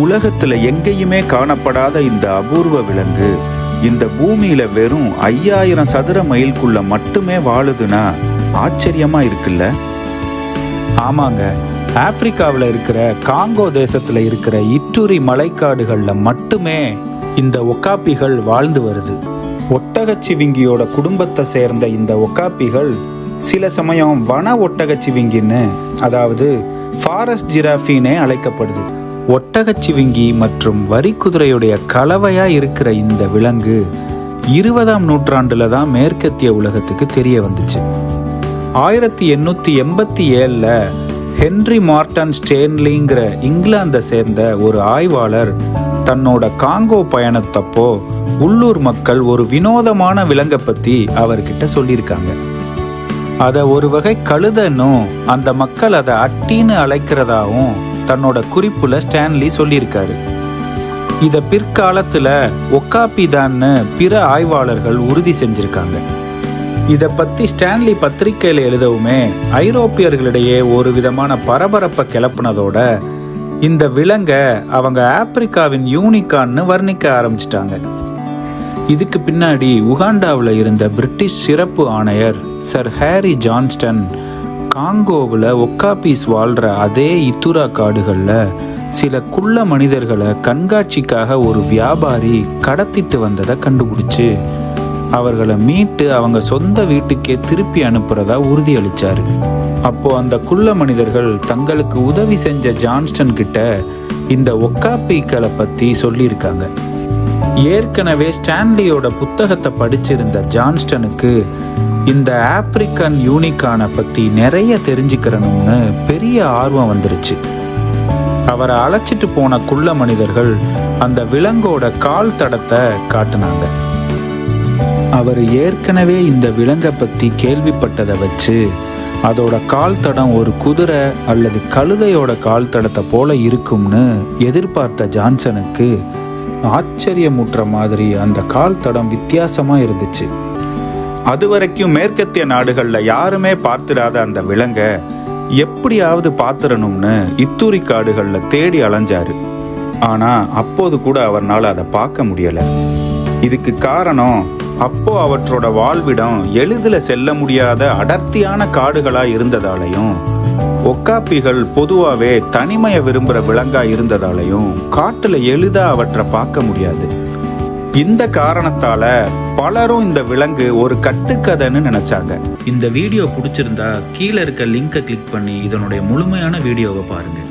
உலகத்துல எங்கேயுமே காணப்படாத இந்த அபூர்வ விலங்கு இந்த பூமியில வெறும் 5000 சதுர மைலுக்குள்ள மட்டுமே வாழுதுன்னா ஆச்சரியமா இருக்குல்ல? ஆமாங்க, ஆப்பிரிக்காவில் இருக்கிற காங்கோ தேசத்துல இருக்கிற இட்டூரி மலைக்காடுகள்ல மட்டுமே இந்த ஒக்காப்பிகள் வாழ்ந்து வருது. ஒட்டகச்சிவிங்கியோட குடும்பத்தை சேர்ந்த இந்த ஒக்காப்பிகள் சில சமயம் வன ஒட்டகச்சிவிங்கின்னு, அதாவது ஃபாரஸ்ட் ஜிராஃபின்னே அழைக்கப்படுது. ஒட்டகச்சிவிங்கி மற்றும் வரிக்குதிரையுடைய கலவையா இருக்கிற இந்த விலங்கு 20ஆம் நூற்றாண்டுல தான் மேற்கத்திய உலகத்துக்கு தெரிய வந்துச்சு. 1887ல் ஹென்றி மார்டன் ஸ்டேன்லிங்கிற இங்கிலாந்தை சேர்ந்த ஒரு ஆய்வாளர் தன்னோட காங்கோ பயணத்தப்போ உள்ளூர் மக்கள் ஒரு வினோதமான விலங்கை பத்தி அவர்கிட்ட சொல்லியிருக்காங்க. அதை ஒரு வகை கழுதன்னும் அந்த மக்கள் அதை அட்டின்னு அழைக்கிறதாவும் தன்னோட குறிப்புல ஸ்டான்லி சொல்லியிருக்காரு. இத பிற்காலத்துல ஒக்காப்பிதான்னு பிற ஆய்வாளர்கள் உறுதி செஞ்சிருக்காங்க. இதை பத்தி ஸ்டான்லி பத்திரிகையில எழுதவுமே ஐரோப்பியர்களிடையே ஒரு விதமான பரபரப்பை கிளப்புனதோட இந்த விலங்கை அவங்க ஆப்பிரிக்காவின் யூனிகான்னு வர்ணிக்க ஆரம்பிச்சிட்டாங்க. இதுக்கு பின்னாடி உகாண்டாவில் இருந்த பிரிட்டிஷ் சிறப்பு ஆணையர் சர் ஹேரி ஜான்ஸ்டன் காங்கோவில் ஒக்காப்பீஸ் வாழ்கிற அதே இத்துரா காடுகளில் சில குள்ள மனிதர்களை கண்காட்சிக்காக ஒரு வியாபாரி கடத்திட்டு வந்ததை கண்டுபிடிச்சு அவர்களை மீட்டு அவங்க சொந்த வீட்டுக்கே திருப்பி அனுப்புறதா உறுதியளிச்சாரு. அப்போ அந்த குள்ள மனிதர்கள் தங்களுக்கு உதவி செஞ்ச ஜான்ஸ்டன் கிட்ட இந்த ஒக்காப்பிகளை பற்றி சொல்லியிருக்காங்க. ஏற்கனவே ஸ்டான்லியோட புத்தகத்தை படிச்சிருந்த ஜான்ஸ்டனுக்கு இந்த ஆப்பிரிக்கன் யூனிகானை பற்றி நிறைய தெரிஞ்சுக்கிறணும்னு பெரிய ஆர்வம் வந்துருச்சு. அவரை அழைச்சிட்டு போன குள்ள மனிதர்கள் அந்த விலங்கோட கால் தடத்தை காட்டினாங்க. அவர் ஏற்கனவே இந்த விலங்கை பற்றி கேள்விப்பட்டதை வச்சு அதோட கால் தடம் ஒரு குதிரை அல்லது கழுதையோட கால் தடத்தை போல இருக்கும்னு எதிர்பார்த்த ஜான்சனுக்கு ஆச்சரியமுற்ற மாதிரி அந்த கால் தடம் வித்தியாசமா இருந்துச்சு. அது வரைக்கும் மேற்கத்திய நாடுகள்ல யாருமே பார்த்திடாத அந்த விலங்கை எப்படியாவது பார்த்துடணும்னு இத்தூரி காடுகள்ல தேடி அலைஞ்சாரு. ஆனா அப்போது கூட அவர்னால அதை பார்க்க முடியல. இதுக்கு காரணம் அப்போ அவற்றோட வாழ்விடம் எளிதில் செல்ல முடியாத அடர்த்தியான காடுகளா இருந்ததாலையும் ஒக்காப்பிகள் பொதுவாகவே தனிமையை விரும்புகிற விலங்கா இருந்ததாலையும் காட்டுல எளிதா அவற்றை பார்க்க முடியாது. இந்த காரணத்தால பலரும் இந்த விலங்கு ஒரு கட்டுக்கதைன்னு நினைச்சாங்க. இந்த வீடியோ பிடிச்சிருந்தா கீழே இருக்க லிங்கை கிளிக் பண்ணி இதனுடைய முழுமையான வீடியோவை பாருங்க.